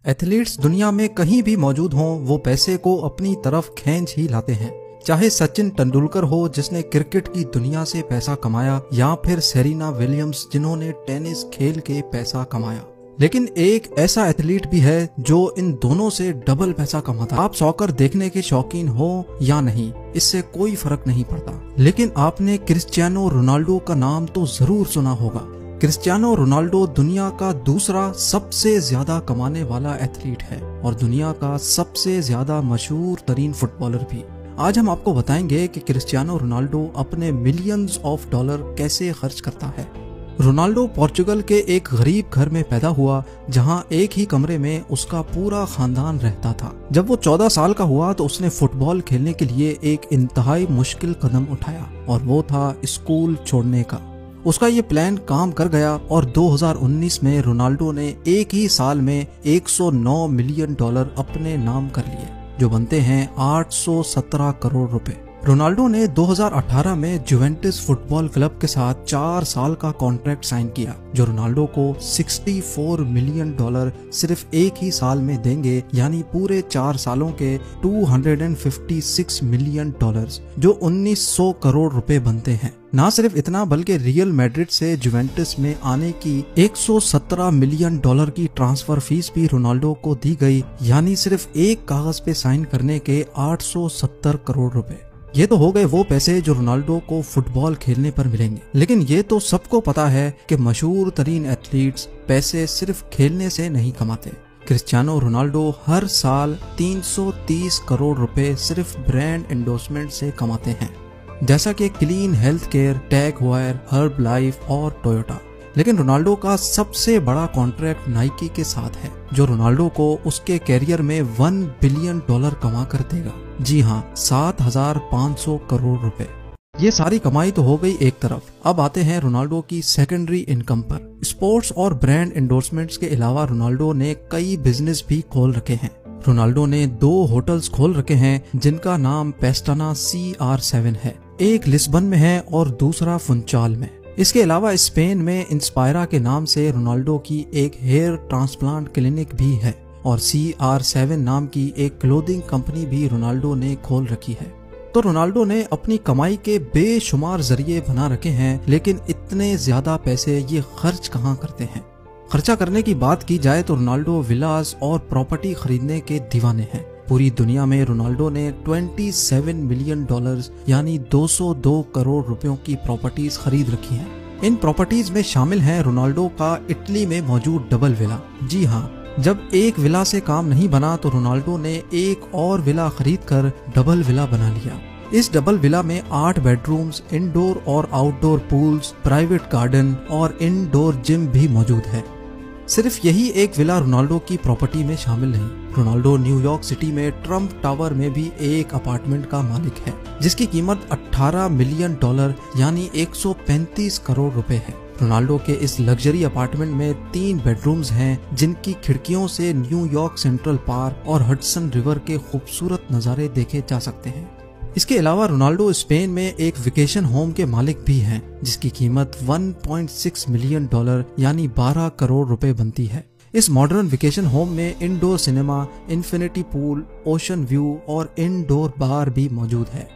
Athletes दुनिया में कहीं भी मौजूद हों, वो पैसे को अपनी तरफ खींच ही लाते हैं। चाहे सचिन तेंदुलकर हो जिसने क्रिकेट की दुनिया से पैसा कमाया, या फिर सेरेना विलियम्स जिन्होंने टेनिस खेल के पैसा कमाया। लेकिन एक ऐसा एथलीट भी है जो इन दोनों से डबल पैसा कमाता है। आप सॉकर देखने के शौकीन हो या नहीं, इससे कोई फर्क नहीं पड़ता, लेकिन आपने क्रिस्टियानो रोनाल्डो का नाम तो जरूर सुना होगा। क्रिस्टियानो रोनाल्डो दुनिया का दूसरा सबसे ज्यादा कमाने वाला एथलीट है और दुनिया का सबसे ज्यादा मशहूर तरीन फुटबॉलर भी। आज हम आपको बताएंगे कि क्रिस्टियानो रोनाल्डो अपने मिलियंस ऑफ डॉलर कैसे खर्च करता है। रोनाल्डो पोर्चुगल के एक गरीब घर में पैदा हुआ, जहां एक ही कमरे में उसका पूरा खानदान रहता था। जब वो 14 साल का हुआ तो उसने फुटबॉल खेलने के लिए एक इंतहाई मुश्किल कदम उठाया, और वो था स्कूल छोड़ने का। उसका ये प्लान काम कर गया और 2019 में रोनाल्डो ने एक ही साल में 109 मिलियन डॉलर अपने नाम कर लिए, जो बनते हैं 817 करोड़ रुपए। रोनाल्डो ने 2018 में जुवेंटस फुटबॉल क्लब के साथ 4 साल का कॉन्ट्रैक्ट साइन किया, जो रोनाल्डो को 64 मिलियन डॉलर सिर्फ एक ही साल में देंगे, यानी पूरे 4 सालों के 256 मिलियन डॉलर्स, जो 1900 करोड़ रुपए बनते हैं। ना सिर्फ इतना, बल्कि रियल मैड्रिड से जुवेंटस में आने की 117 मिलियन डॉलर की ट्रांसफर फीस भी रोनाल्डो को दी गई, यानी सिर्फ एक कागज पे साइन करने के 870 करोड़ रुपए। ये तो हो गए वो पैसे जो रोनाल्डो को फुटबॉल खेलने पर मिलेंगे, लेकिन ये तो सबको पता है कि मशहूर तरीन एथलीट्स पैसे सिर्फ खेलने से नहीं कमाते। क्रिस्टियानो रोनाल्डो हर साल 330 करोड़ रुपए सिर्फ ब्रांड एंडोर्समेंट से कमाते हैं, जैसा कि क्लीन हेल्थ केयर, टैग हeuer, हर्ब लाइफ और टोयोटा। लेकिन रोनाल्डो का सबसे बड़ा कॉन्ट्रैक्ट नाइकी के साथ है, जो रोनाल्डो को उसके कैरियर में 1 बिलियन डॉलर कमा कर देगा। जी हाँ, 7,500 करोड़ रुपए। ये सारी कमाई तो हो गई एक तरफ। अब आते हैं रोनाल्डो की सेकेंडरी इनकम पर। स्पोर्ट्स और ब्रांड एंडोर्समेंट्स के अलावा रोनाल्डो ने कई बिजनेस भी खोल रखे हैं। रोनाल्डो ने 2 होटल्स खोल रखे हैं, जिनका नाम पेस्टाना CR7 है। एक लिस्बन में है और दूसरा फुनचाल में। इसके अलावा स्पेन में इंस्पायरा के नाम से रोनाल्डो की एक हेयर ट्रांसप्लांट क्लिनिक भी है, और CR7 नाम की एक क्लोथिंग कंपनी भी रोनाल्डो ने खोल रखी है। तो रोनाल्डो ने अपनी कमाई के बेशुमार जरिए बना रखे हैं, लेकिन इतने ज्यादा पैसे ये खर्च कहाँ करते हैं। खर्चा करने की बात की जाए तो रोनाल्डो विलास और प्रॉपर्टी खरीदने के दीवाने हैं। पूरी दुनिया में रोनाल्डो ने 27 मिलियन डॉलर्स यानी 202 करोड़ रुपयों की प्रॉपर्टीज खरीद रखी हैं। इन प्रॉपर्टीज में शामिल है रोनाल्डो का इटली में मौजूद डबल विला। जी हाँ, जब एक विला से काम नहीं बना तो रोनाल्डो ने एक और विला खरीद कर डबल विला बना लिया। इस डबल विला में 8 बेडरूम्स, इंडोर और आउटडोर पूल्स, प्राइवेट गार्डन और इंडोर जिम भी मौजूद है। सिर्फ यही एक विला रोनाल्डो की प्रॉपर्टी में शामिल नहीं। रोनाल्डो न्यूयॉर्क सिटी में ट्रम्प टावर में भी एक अपार्टमेंट का मालिक है, जिसकी कीमत 18 मिलियन डॉलर यानी 135 करोड़ रुपए है। रोनाल्डो के इस लग्जरी अपार्टमेंट में 3 बेडरूम्स हैं, जिनकी खिड़कियों से न्यूयॉर्क सेंट्रल पार्क और हडसन रिवर के खूबसूरत नज़ारे देखे जा सकते हैं। इसके अलावा रोनाल्डो स्पेन में एक वेकेशन होम के मालिक भी हैं, जिसकी कीमत 1.6 मिलियन डॉलर यानी 12 करोड़ रुपए बनती है। इस मॉडर्न वेकेशन होम में indoor cinema, infinity pool, ocean view और इंडोर बार भी मौजूद है।